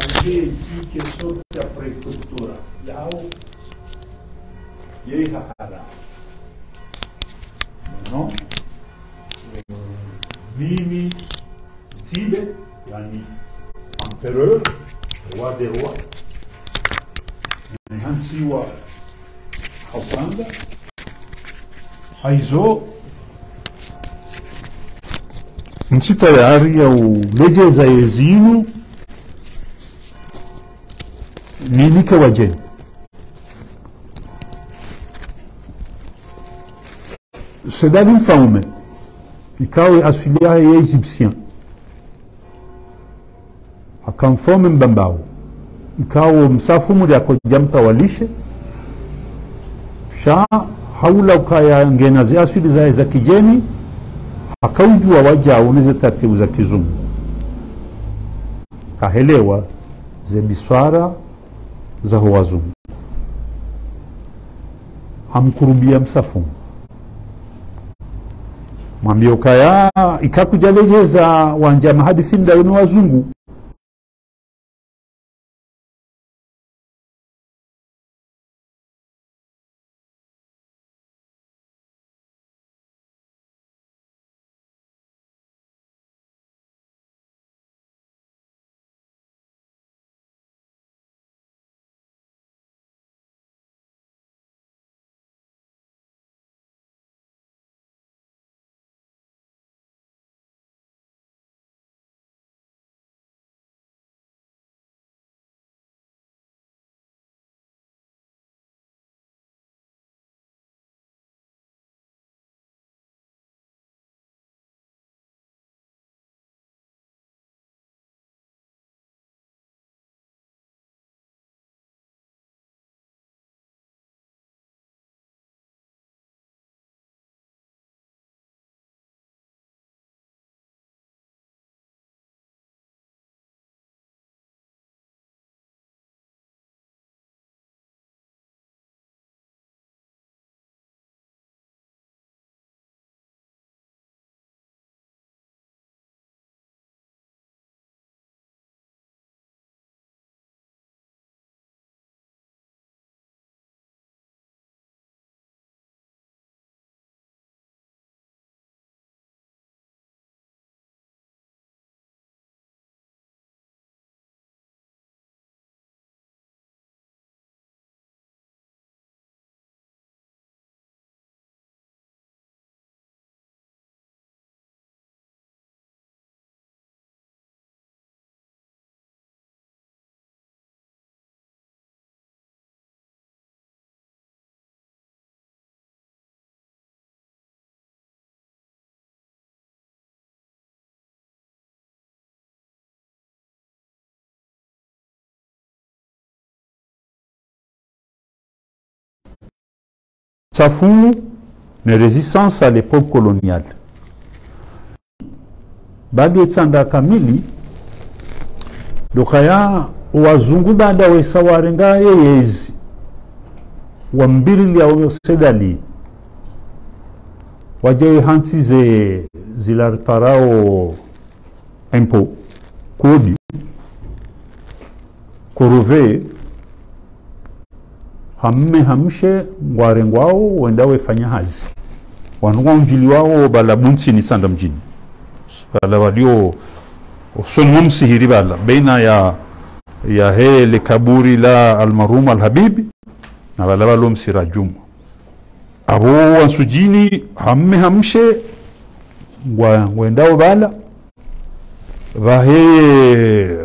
arrivé ici que sorte après cultura yao yeha hala non mimi tibe yani empereur roi des rois hansiwa hapanda haizo nchi tayari ya ulejeza yezinu nilike wajeni sedali mfaume ikawe asili ya Egyptien akamfome mbambao ikawo msafu muri akoja mtawalishe sha haula ukaya ngena zi asili za kijeni akaujua waja uneze taratibu za kizungu kahelewa ze biswara za wazungu hamkurubia msafu mwambie ukaya ikakujalejeza wanja mahadithi mda ni wazungu Tafou ne résistance à l'époque coloniale. Bagi tsanda kamili dokaya wazungu banda wesawarenga yezi wambili ya sedali waje hanti ze zilarparao impo kodi korove hamshe ngwarengwao wenda wefanya hazi wanunga unjili wao bala bunsi ni sanda mjini bala walio usonu msihiri bala baina ya hele kaburi la almarum alhabibi na bala walo msirajum abo wansujini hamshe wenda bala vahe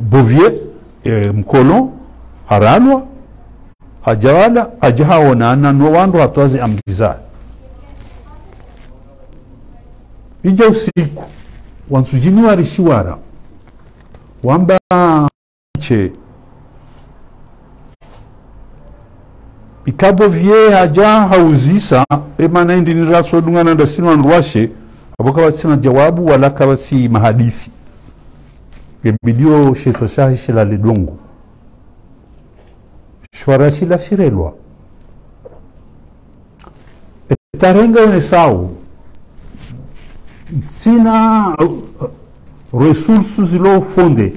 Bouvier mkolon haranwa hajawala ajahaona na wandu hatoazi amgiza ija usiku wansujini warishiwara wamba che ikabo vie haja hauzisa emana indi ni raso dungana nda sinu wanruwashe aboka watsina jawabu wala kawasi mahadithi bidio sheto shahi shila lidungu shwara shila shirelwa etarenga unesau sina resources zilo fonde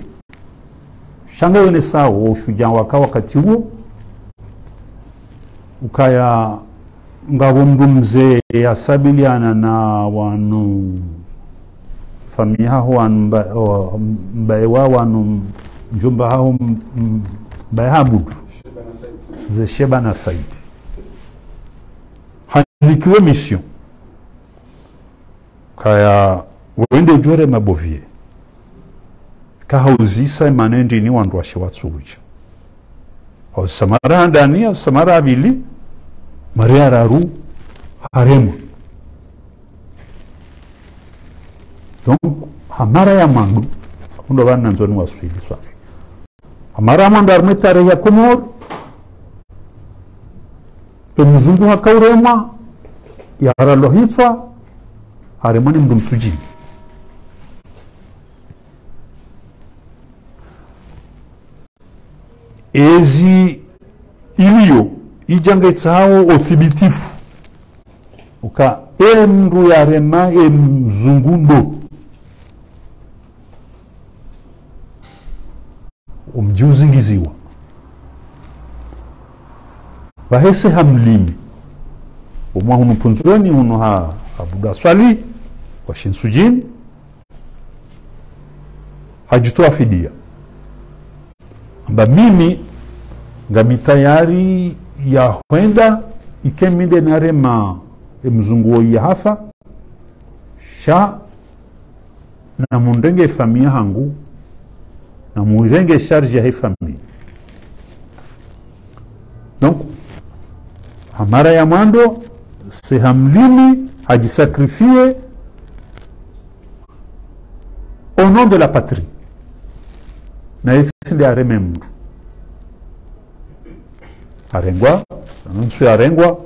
shanga wene sawo ushujaa waka wakati huo ukaya ngabo mndu mzee asabiliana na wanu familia hao mbae wanu mjomba hao mbae habudu ze Sheba na Said hanikiwe mission kaya wende jore mabovie kahauzisa manendi ni wandu washiwatsuja au samara ndani au samara abili maria raru haremu donc hamara ya mangu ndo bana nzoni waswili swafi hamara ya mangu armetare ya Komor mzungu hakaurema ya ralohitwa haremani mndu msujini ezi iliyo ijangaitsao othibitifu uka mndu ya rema mzungu ndo umjiuzingiziwa bahese hamlimi umwa hunu punzoni hunu abuda swali kwa shinsujini hajitoa fidia amba mimi ngami tayari ya huenda ikeminde narema mzunguo ya hafa sha na mundenge familia hangu na muirenge charge ya familia donc hamara ya mwando se hamlimi hajisakrifie au nom de la patrie na isi ndi areme mndu arengwa nsu arengwa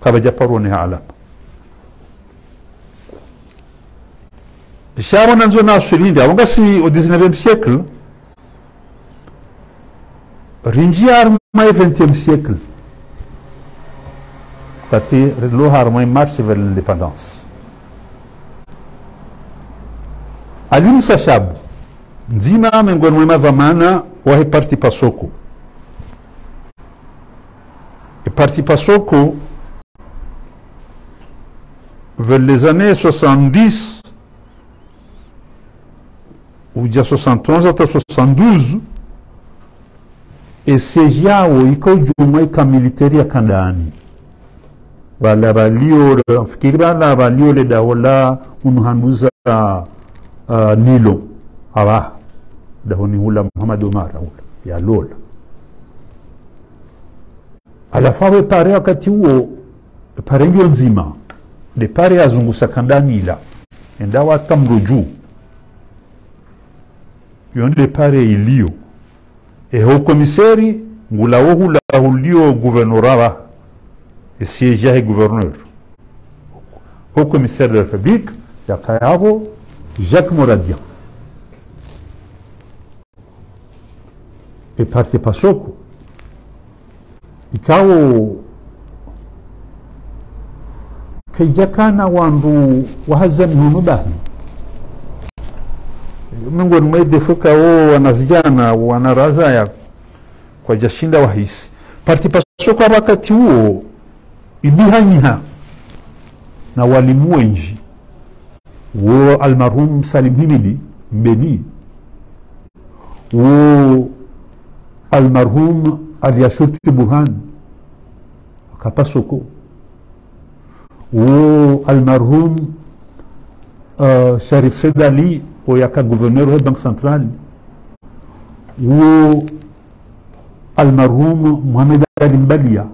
kabaja parone alama ishara nanzo na sulindi awanga si au 19e siècle rinji arma 20e siècle tati lo arma marche vers l'indépendance alim sashabu nzima mengoni mwa dhamana wa parti pasoko parti pasoko vers les années 70 ou déjà 71 hata 72 esejao iko jumwa ika militari ya kandani wala balio fikiri bala balio le dawola unuhanuza Nilo aba dahoni hula Muhammad Omar ya lola alafawe pare wakati huo pare ngio nzima de pare azungusa kandani ila endawa tamruju yonde pare ilio ho komiseri ngula hula hulio gouvernorava et siège gouverneur au commissaire de la République ya kayabo Jacques Moradian et parti pasoko ikao kaijakana wandu wahazani hunubahi mungu mwedefuka wanazijana wanaraza ya kwa jashinda wahisi parti pasoko wakati huo ibihanyiha na walimu wenji wo almarhum Salim Himidi Mbeni wo almarhum Aliashurti Burhan Kapasoko wo almarhum Sharif Sedali wo yaka gouverneur wa Banque Centrale wo almarhum Mohamed Ali Mbalia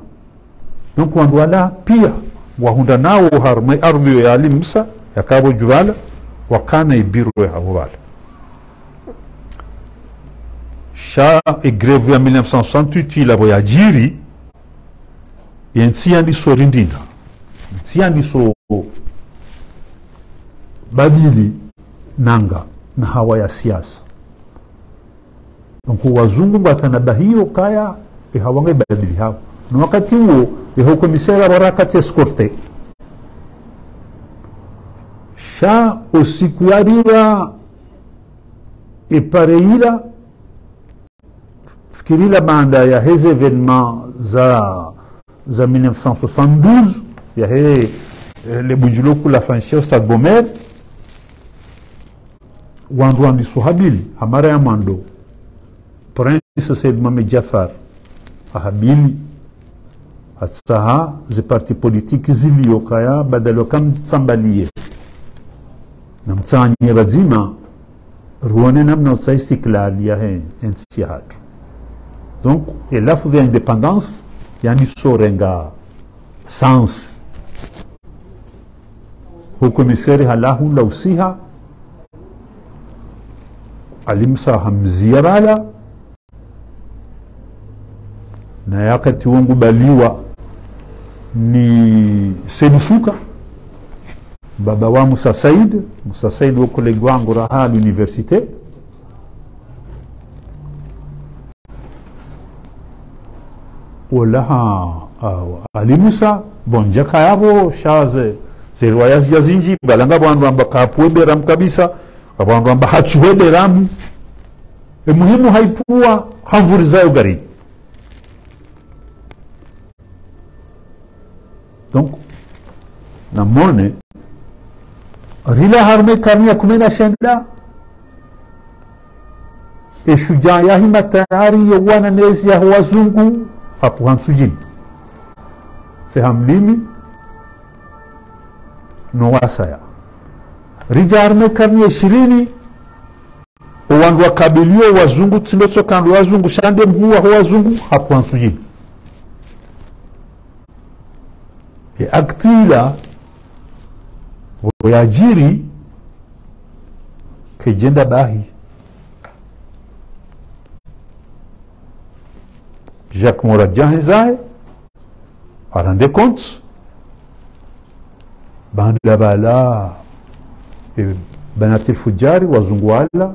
donc wandwala pia wahunda nao harmai ardhi ya alimsa ya Cabo Juala wakana ibiru ya Havala sha greve ya 1968 ila boyajiri yensi andi sorindina yensi andi so badili nanga na hawa ya siasa donc wazungu batanabahiyo kaya hawange badili hao na wakati huo komisera barakati escorte sha usiku yariba et pareila fikirila baada ya heze evenement za 1972 ya he le bunjulo kula fanshio sa Gomer wandu wandi suhabili hamara ya mando Prince Said Mohamed Jafar ahabili asaha ze parti politiki ziliyokaya badalo kam tsambalie na mtsanye bazima ruone namna usaistiklali ya he ensi hatu. Donc et la fouve indépendance yani sorenga sans hukumiseri halahu la usiha alimsa hamzia bala na yakati wangu baliwa ni Sedusuka baba wa Musa Said wako legwangu raha l'université walaha Ali Musa bonjaka yabo shaze zerwaya zizinji balanga bantu ambakapuwe ram kabisa abantu amba hachuwe ramu muhimu haipua hamvuriza ugari. Donc namone rila harme karnia kumena shenda eshuja yahi matayari yawana nezi ya wazungu hapo hansujini sehamlimi no wasaya rija harme karnia 20 wandu wakabilio wazungu tsindoso kandu wazungu shande mhuwa wazungu hapo hansujini e aktila wajiri kejenda bahi Jacques Moradjan hezae arande compte banda bala e banatil fujari wazungu wala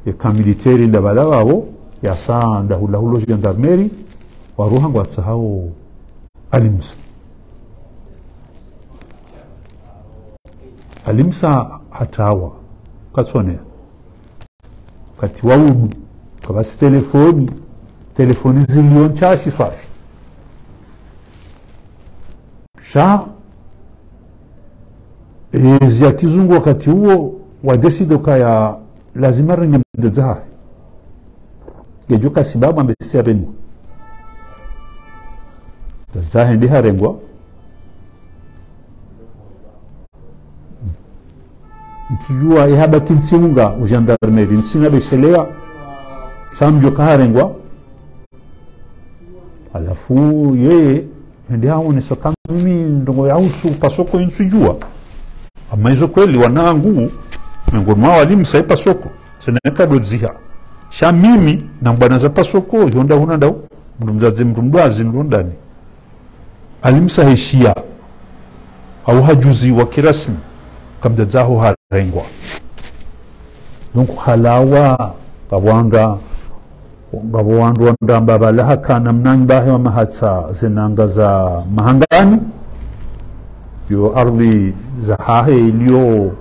e kamiliteri ndabala wao ya saa ndahula hulo gendarmerie waruha ngwatsahao alimsa alimsa hatawa katsone kati waudu kabasi telefoni zilion chashi swafi sha ya kizungu wakati huo wadesido kaya lazima ringe mdezaha gejuka sibabu ambesia benu zahe ndi harengwa ntujua ihaba kinsiunga ujandarmeri nsina beshelea samjo kaharengwa alafu yeye ndi haone soka mimi ndongo ya usu pasoko nsujua ama hizo kweli wanangu miongoni mwa walimu sai pasoko seneka dodziha sha mimi na mbwana za pasoko yonda huna ndao mzazi mrumbazi ndondani alimsahishia au hajuzi wa kirasmi kamdazaho harengwa. Donc halawa babwanga mbabalaha kana mnanyi bahe wa mahatsa zinanga za mahangani yo ardhi za hahe ilio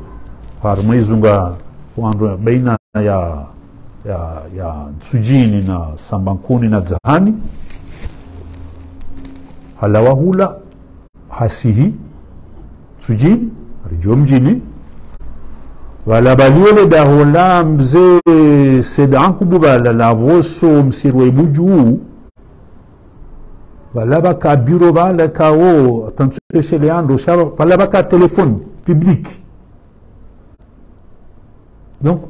harmezunga wando baina ya Tsujini na Sambankuni na Zahani halawa hula hasihi Tsujini rijo mjini wala baliole dahola mze sedankubu bala lavoso msirwe buju wala baka bureau bala kao attention chez Leandro shaba wala baka téléphone public. Donc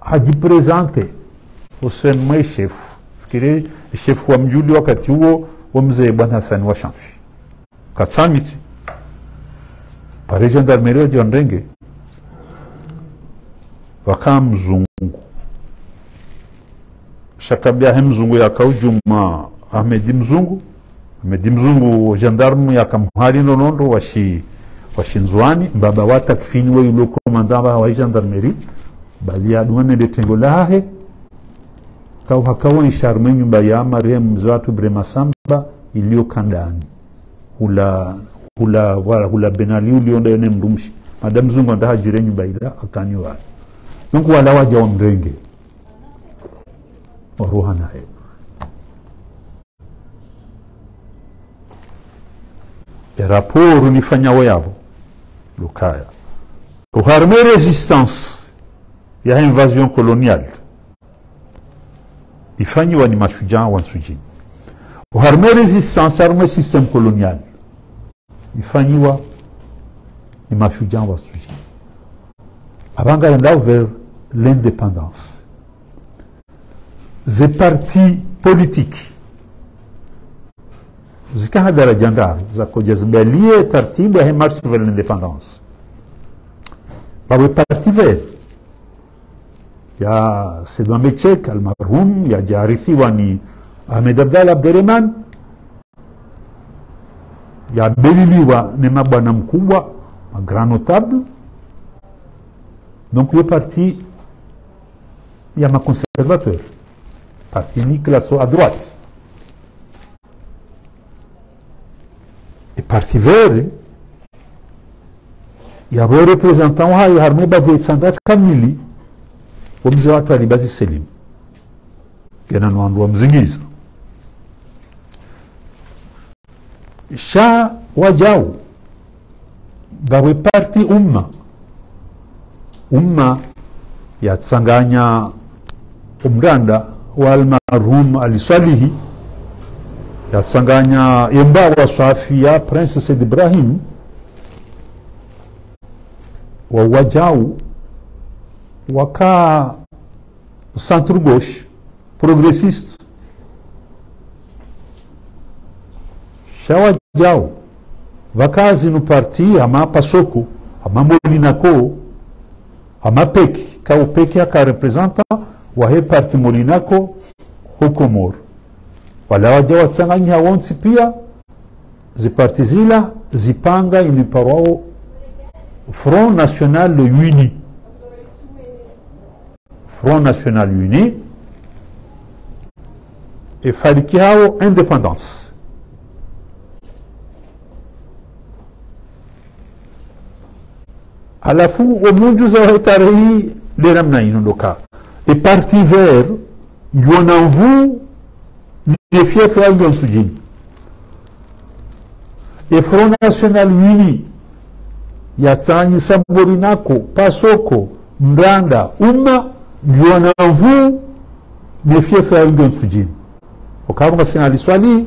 haji présente au sein chef fikiri chef wa mjuli wakati huo wa mzee Bwana Hassan wa Shamfi katsamiti pare gendarmerie John Renge waka mzungu shakabia mzungu ya kaujuma Ahmedi mzungu gendarme ya kamhari nonondo washinzwani baba wata kifini wa yulo komandaba wa gendarmerie bali adwane de tengolahe kau hakawa insharme nyumba ya marehemu mzwatu Bremasamba ilio kandani hula benali ulionda yone mrumshi madam zungu ndaha jire nyumba ila akaniwa. Donc wala waja wa mrenge waruha naye. Raporo nifanya yabo lukaya uharme resistance ya invasion coloniale ifanyiwa ni mashujaa wa Nsujini. Uharme resistance arme système colonial ifanyiwa ni mashujaa wa Nsujini. Abanga yenda vers l'indépendance. Ze parti politique zikaha daraja ndaru za kujazibalie tartibu ya marche vers l'indépendance. Bawe parti vert ya Sedwa Mechek almarhum ya jaarifiwa ni Ahmed Abdallah Abderrahman ya beliliwa ni mabwana mkubwa grand notable. Donc le parti il y a ma conservateur parti ni classe à droite et parti vert il y a un représentant hayo harme bave sanda kamili wamze watu alibazi Selim gena nwandu mzingiza sha wajao bawe parti umma ya tsanganya umganda wa almarhum aliswalihi ya tsanganya yemba wa Swafi ya Prince Said Ibrahim wa wajao waka centre gauche progressiste shawajao wakazi no parti ama Pasoko ama Molinako ama peki ka upeki aka representa wa he parti Molinako hukomor wala wajao tsanganya wonsi pia ziparti zila zipanga iniparao Front National Uni. Front National Uni et faliki hao indépendance. Alafu omunju za hetari leramna inondoka. Et parti vert yonanvu les fiefs à Nsujini. Et Front National Uni ya tsanyi Molinako, Pasoko, Mranda, Umma yonanvu les fiefs à Nsujini. Okaronga Sina Aliswali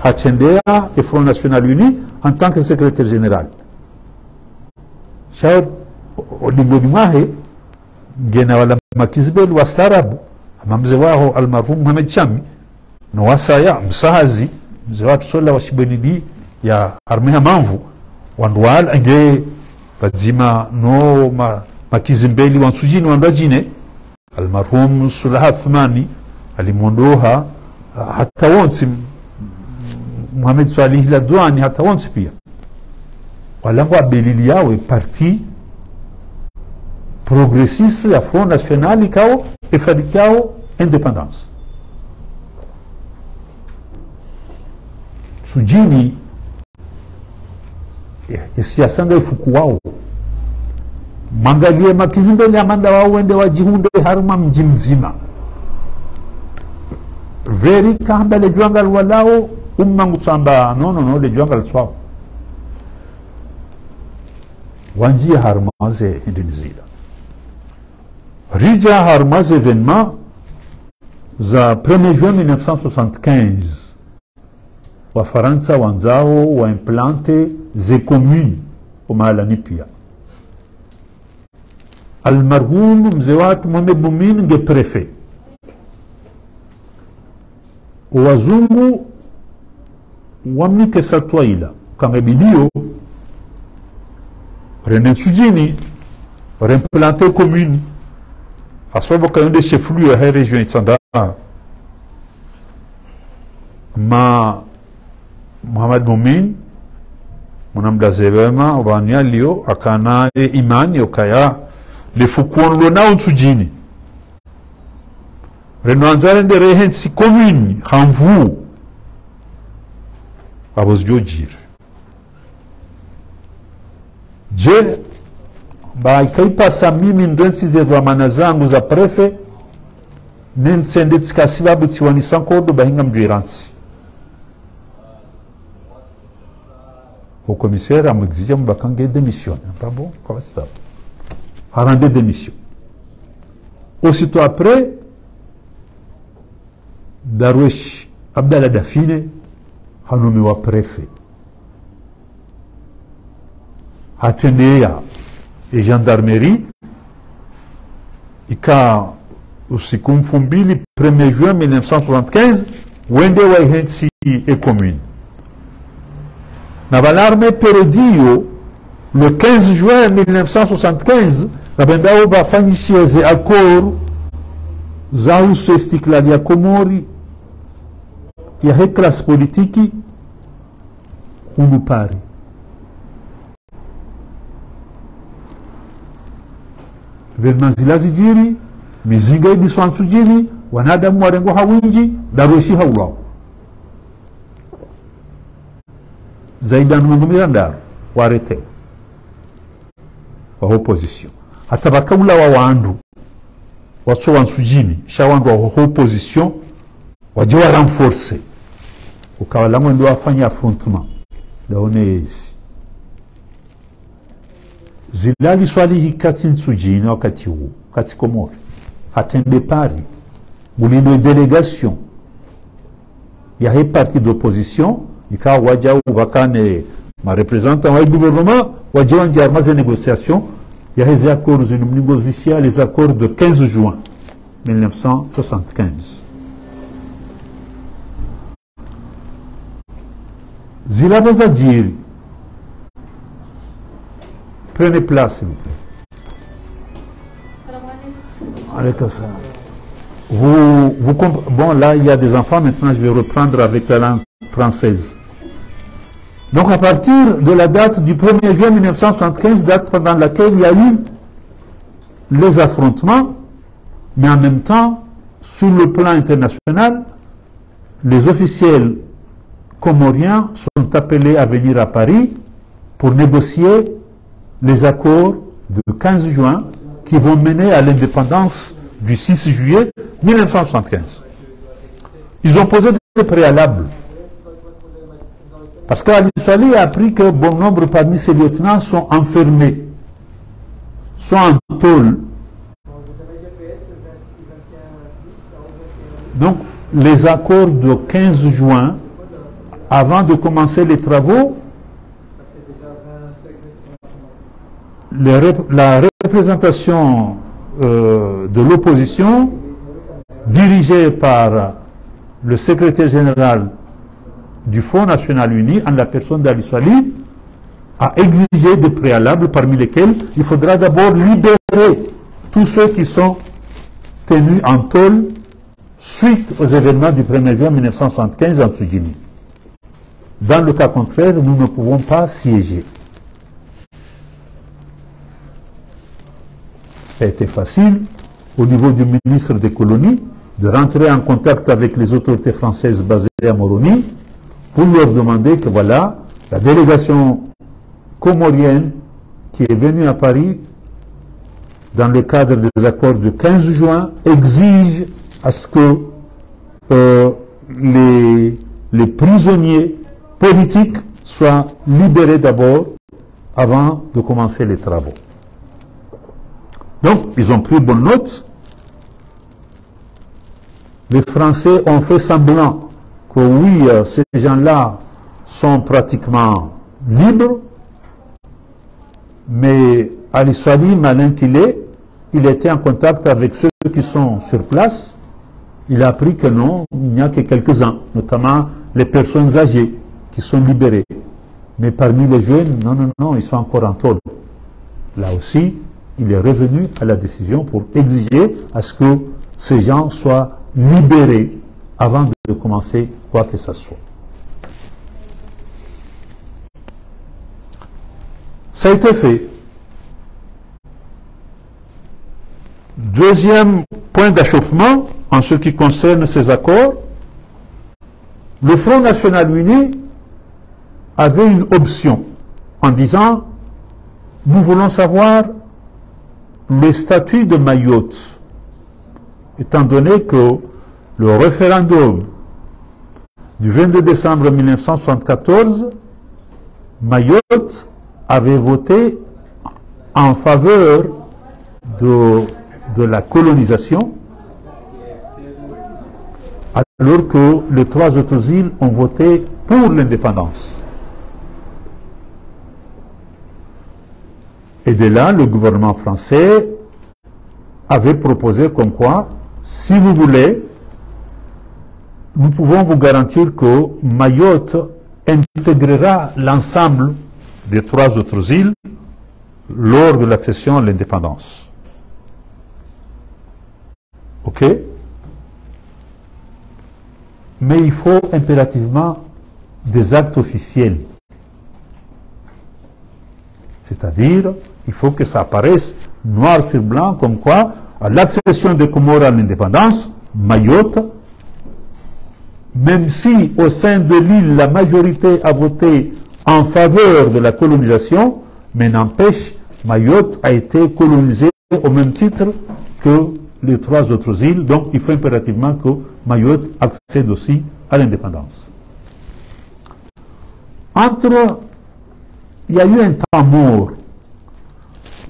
Hachendea et Front National Uni en tant que secrétaire général. Shao odingo dimahe gena wala makizbel wa sarabu amamze wao almarhum Mohamed Chami no wasaya msahazi mze watu sola wa shibenidi ya armea manvu wandual ange bazima no makizimbeli wa Nsujini wandajine almarhum Sulaha Thmani alimondoha hata wonsi Mohamed Salih Ladwani hata wonsi pia walangwa belili yawe parti progressiste ya Front National ikao efadikao indépendance. Nsujini siasa ndio ifuku wao mangalie makizimbele amanda wao wende wajihunde haruma mji mzima veri kamba le juangal walao ummangu tsamba no le juangal tswao wanjia harmaze Indonesia rija harmaze événement za 1er juin 1975 wa Faransa wanzao wa implante ze communes umalani pia almarhum mzee watu Mohamed Mumin nge prefet wazungu wamnike satwaila kangebidio René Nsujini reimplanté commune à ce moment quand des chefs-lieux à la région Itsanda ma Mohamed Mumin monamda zebema obania lio akana imani okaya le fukuon lona Nsujini renwanzare de rehensi commune hanvu abos jojir je ba ikaipasa mimi ndensi ze dhamana zangu za prefe nensende tsikasibabu tsiwanisa nkodo bahinga mjwiransi. Au commissaire a m'exigé de démission. Pas bon, comment ça? A rendu démission. Aussitôt après, Darwesh Abdallah Dafine a nommé au préfet. A tenu et gendarmerie. Et quand aussi confumbi le 1er juin 1975, Wende Waihensi est commune. L'armée Peredio, le 15 juin 1975, la Bendao va finir les accords Zaus Estiklalia Komori, il y a une classe politique qui nous parle. Velmanzila Zijiri, Mizinga Diswan Sujiri, Wanada Mwarengo Hawinji, Daroshi Hawlaw. Zaidan Mungumirandar, warete wa opposition. Atabaka ula wa wandu watso wansujini shawandu wa opposition wajiwa renforcer ukawala mwendo wafanya affrontement daonezi zilali swali hikati nsujini wakati huu kati Komori atende pari bulino délégation ya hii parti d'opposition ikawa waja wakane ma représentant wa gouvernement waja wanje armaze négociation il y a les accords négociés, les accords de 15 juin 1975. Zila Bazadjiri, prenez place s'il vous plaît. Allez, ça. Bon, là il y a des enfants, maintenant je vais reprendre avec la langue française. Donc à partir de la date du 1er juin 1975, date pendant laquelle il y a eu les affrontements, mais en même temps, sur le plan international, les officiels comoriens sont appelés à venir à Paris pour négocier les accords de 15 juin qui vont mener à l'indépendance du 6 juillet 1975. Ils ont posé des préalables. Parce qu'Ali Swali a appris que bon nombre parmi ces lieutenants sont enfermés, sont en tôle. Donc, les accords de 15 juin, avant de commencer les travaux, la représentation de l'opposition, dirigée par le secrétaire général du Fonds National Uni, en la personne d'Ali Swali, a exigé des préalables parmi lesquels il faudra d'abord libérer tous ceux qui sont tenus en tôle suite aux événements du 1er juin 1975 en Tsujini. Dans le cas contraire, nous ne pouvons pas siéger. Ça a été facile au niveau du ministre des colonies de rentrer en contact avec les autorités françaises basées à Moroni pour leur demander que voilà, la délégation comorienne qui est venue à Paris dans le cadre des accords du 15 juin exige à ce que les prisonniers politiques soient libérés d'abord avant de commencer les travaux. Donc, ils ont pris bonne note. Les Français ont fait semblant que oui, ces gens-là sont pratiquement libres, mais Ali Swali, malin qu'il est, il était en contact avec ceux qui sont sur place. Il a appris que non, il n'y a que quelques-uns, notamment les personnes âgées qui sont libérées. Mais parmi les jeunes, non, non, non, ils sont encore en tôle. Là aussi, il est revenu à la décision pour exiger à ce que ces gens soient libérés avant de commencer quoi que ce soit. Ça a été fait. Deuxième point d'achoppement en ce qui concerne ces accords, le Front National Uni avait une option en disant nous voulons savoir le statut de Mayotte étant donné que le référendum du 22 décembre 1974, Mayotte avait voté en faveur de la colonisation, alors que les trois autres îles ont voté pour l'indépendance. Et de là, le gouvernement français avait proposé comme quoi, si vous voulez, nous pouvons vous garantir que Mayotte intégrera l'ensemble des trois autres îles lors de l'accession à l'indépendance. OK? Mais il faut impérativement des actes officiels. C'est-à-dire, il faut que ça apparaisse noir sur blanc, comme quoi, à l'accession des Comores à l'indépendance, Mayotte, même si au sein de l'île, la majorité a voté en faveur de la colonisation, mais n'empêche, Mayotte a été colonisée au même titre que les trois autres îles, donc il faut impérativement que Mayotte accède aussi à l'indépendance. Il y a eu un temps mort.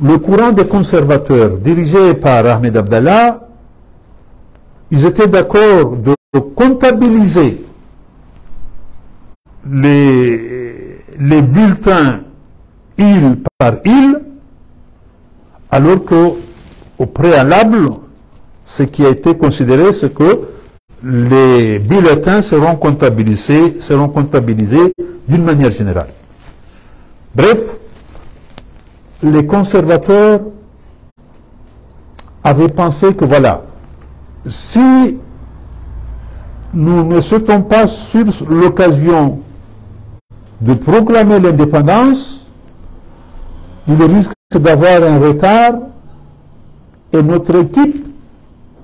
Le courant des conservateurs, dirigé par Ahmed Abdallah, ils étaient d'accord de comptabiliser les bulletins île par île, alors que au préalable, ce qui a été considéré, c'est que les bulletins seront comptabilisés d'une manière générale. Bref, les conservateurs avaient pensé que voilà, si nous ne sautons pas sur l'occasion de proclamer l'indépendance, il risque d'avoir un retard et notre équipe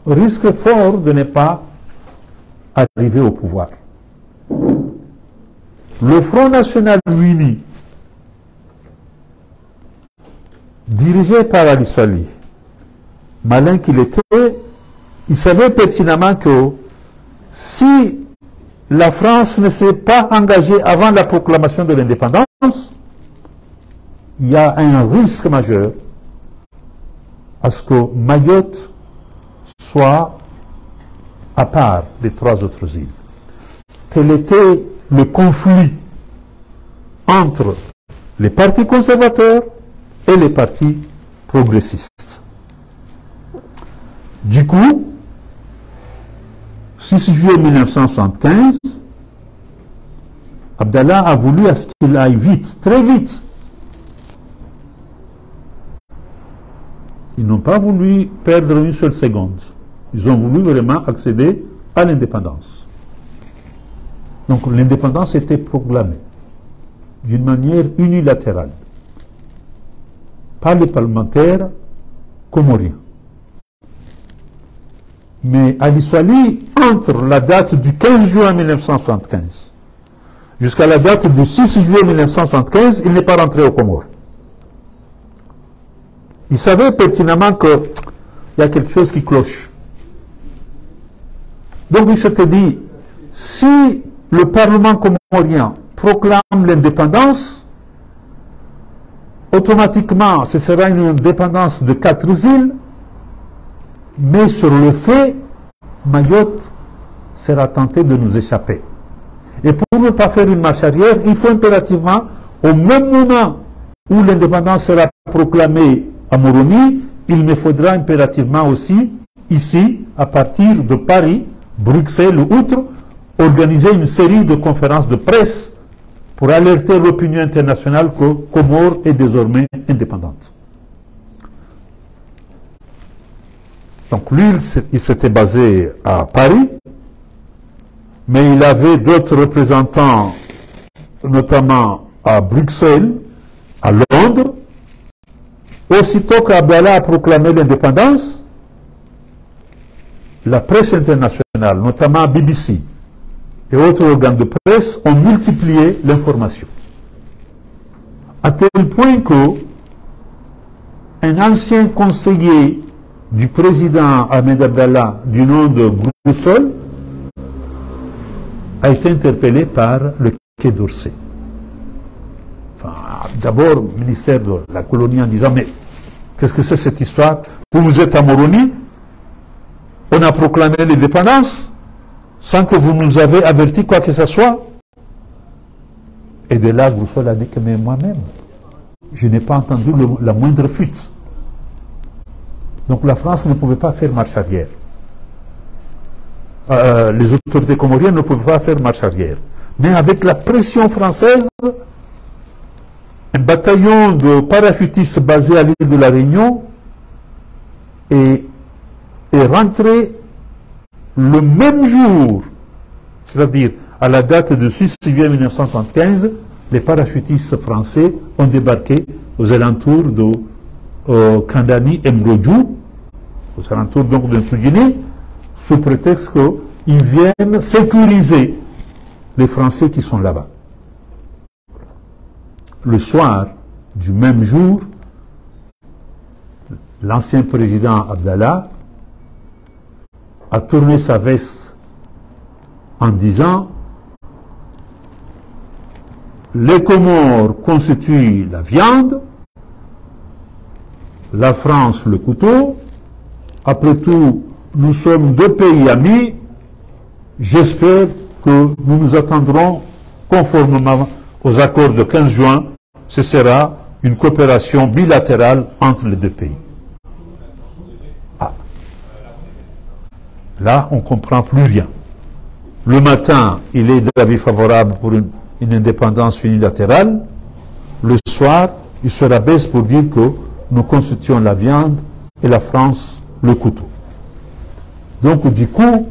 risque fort de ne pas arriver au pouvoir. Le Front National uni, dirigé par Ali Salih, malin qu'il était, il savait pertinemment que si la France ne s'est pas engagée avant la proclamation de l'indépendance, il y a un risque majeur à ce que Mayotte soit à part des trois autres îles. Tel était le conflit entre les partis conservateurs et les partis progressistes. Du coup, 6 juillet 1975, Abdallah a voulu à ce qu'il aille vite, très vite. Ils n'ont pas voulu perdre une seule seconde. Ils ont voulu vraiment accéder à l'indépendance. Donc l'indépendance était proclamée d'une manière unilatérale par les parlementaires comoriens. Mais Ali Salih, entre la date du 15 juin 1975 jusqu'à la date du 6 juillet 1975, il n'est pas rentré aux Comores. Il savait pertinemment qu'il y a quelque chose qui cloche. Donc il s'était dit, si le Parlement comorien proclame l'indépendance, automatiquement ce sera une indépendance de 4 îles, mais sur le fait, Mayotte sera tenté de nous échapper. Et pour ne pas faire une marche arrière, il faut impérativement, au même moment où l'indépendance sera proclamée à Moroni, il me faudra impérativement aussi, ici, à partir de Paris, Bruxelles ou autre, organiser une série de conférences de presse pour alerter l'opinion internationale que Comores est désormais indépendante. Donc lui, il s'était basé à Paris, mais il avait d'autres représentants, notamment à Bruxelles, à Londres. Aussitôt qu'Abdallah a proclamé l'indépendance, la presse internationale, notamment BBC et autres organes de presse, ont multiplié l'information. À tel point que un ancien conseiller du président Ahmed Abdallah du nom de Groussol a été interpellé par le Quai d'Orsay. Enfin, d'abord, le ministère de la colonie en disant, mais qu'est-ce que c'est cette histoire? Vous êtes à Moroni, on a proclamé l'indépendance sans que vous nous avez averti quoi que ce soit. Et de là, Groussol a dit que mais moi-même, je n'ai pas entendu la moindre fuite. Donc la France ne pouvait pas faire marche arrière. Les autorités comoriennes ne pouvaient pas faire marche arrière. Mais avec la pression française, un bataillon de parachutistes basé à l'île de la Réunion est rentré le même jour, c'est-à-dire à la date du 6 juillet 1975, les parachutistes français ont débarqué aux alentours de Kandani et Mrodjou, aux alentours donc de Nsugini, sous prétexte qu'ils viennent sécuriser les Français qui sont là-bas. Le soir du même jour, l'ancien président Abdallah a tourné sa veste en disant « Les Comores constituent la viande, la France le couteau, après tout, nous sommes deux pays amis, j'espère que nous nous attendrons conformément aux accords de 15 juin, ce sera une coopération bilatérale entre les deux pays. » Ah. Là, on ne comprend plus rien. Le matin, il est d'avis favorable pour une indépendance unilatérale. Le soir, il se rabaisse pour dire que nous constituons la viande et la France le couteau. Donc, du coup,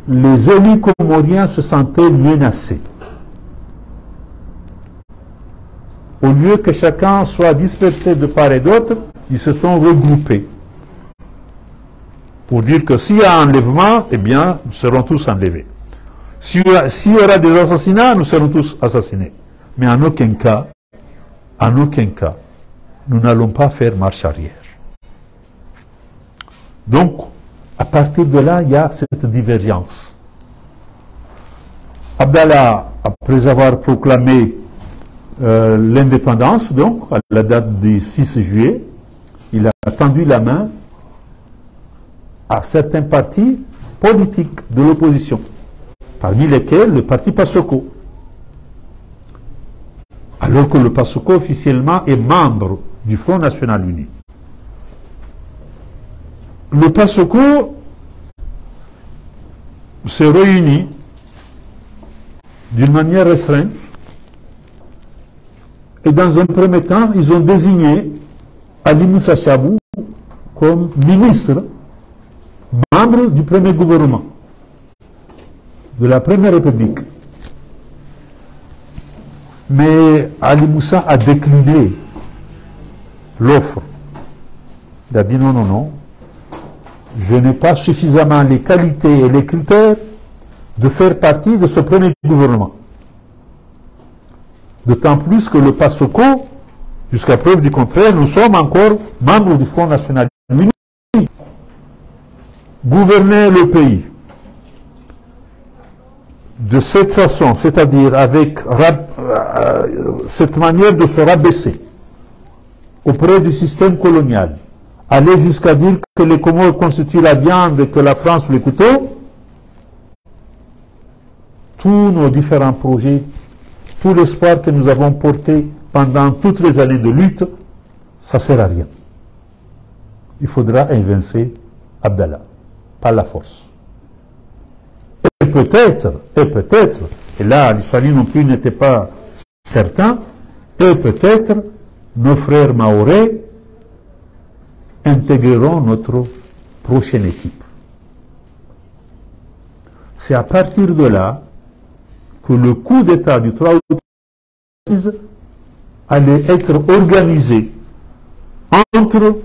les élus comoriens se sentaient menacés. Au lieu que chacun soit dispersé de part et d'autre, ils se sont regroupés pour dire que s'il y a enlèvement, eh bien, nous serons tous enlevés. S'il y aura des assassinats, nous serons tous assassinés. Mais en aucun cas, nous n'allons pas faire marche arrière. Donc, à partir de là, il y a cette divergence. Abdallah, après avoir proclamé l'indépendance, donc, à la date du 6 juillet, il a tendu la main à certains partis politiques de l'opposition, parmi lesquels le parti PASOKO. Alors que le PASOKO officiellement est membre du Front National Uni. Le PASOKO s'est réuni d'une manière restreinte et dans un premier temps, ils ont désigné Ali Moussa Chabou comme ministre, membre du premier gouvernement de la Première République. Mais Ali Moussa a décliné l'offre. Il a dit non, non, non. Je n'ai pas suffisamment les qualités et les critères de faire partie de ce premier gouvernement. D'autant plus que le PASOKO, jusqu'à preuve du contraire, nous sommes encore membres du Front National Uni. Gouverner le pays de cette façon, c'est-à-dire avec cette manière de se rabaisser auprès du système colonial, aller jusqu'à dire que les Comores constituent la viande et que la France le couteau, tous nos différents projets, tout l'espoir que nous avons porté pendant toutes les années de lutte, ça ne sert à rien. Il faudra évincer Abdallah, par la force. Et peut-être, et là, Ali non plus n'était pas certain, et peut-être nos frères mahorais intégreront notre prochaine équipe. C'est à partir de là que le coup d'État du 3 août allait être organisé entre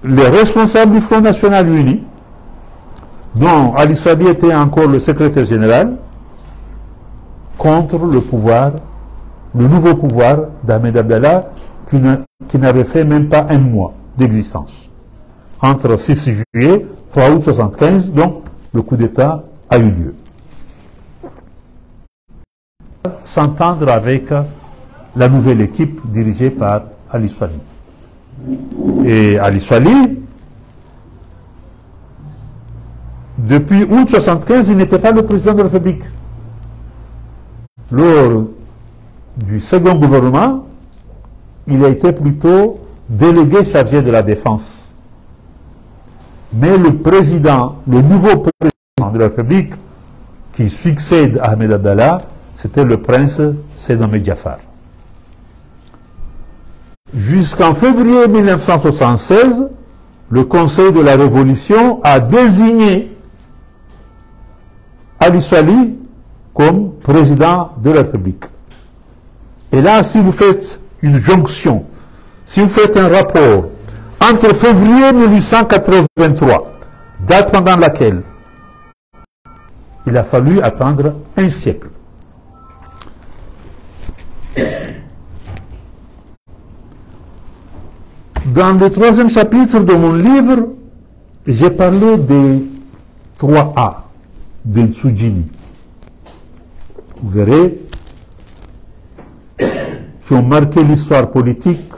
les responsables du Front National Uni, dont Ali Sfabi était encore le secrétaire général, contre le pouvoir, le nouveau pouvoir d'Ahmed Abdallah, qui n'avait fait même pas un mois d'existence. Entre 6 juillet, 3 août 1975, donc le coup d'État a eu lieu. S'entendre avec la nouvelle équipe dirigée par Ali Swali. Et Ali Swali, depuis août 1975, il n'était pas le président de la République. Lors du second gouvernement, il a été plutôt délégué chargé de la défense. Mais le président, le nouveau président de la République, qui succède à Ahmed Abdallah, c'était le prince Saïd Ahmed Jaafar. Jusqu'en février 1976, le Conseil de la Révolution a désigné Ali Swali comme président de la République. Et là, si vous faites une jonction, si vous faites un rapport entre février 1883, date pendant laquelle il a fallu attendre un siècle. Dans le 3e chapitre de mon livre, j'ai parlé des 3A de Nsujini. Vous verrez, qui ont marqué l'histoire politique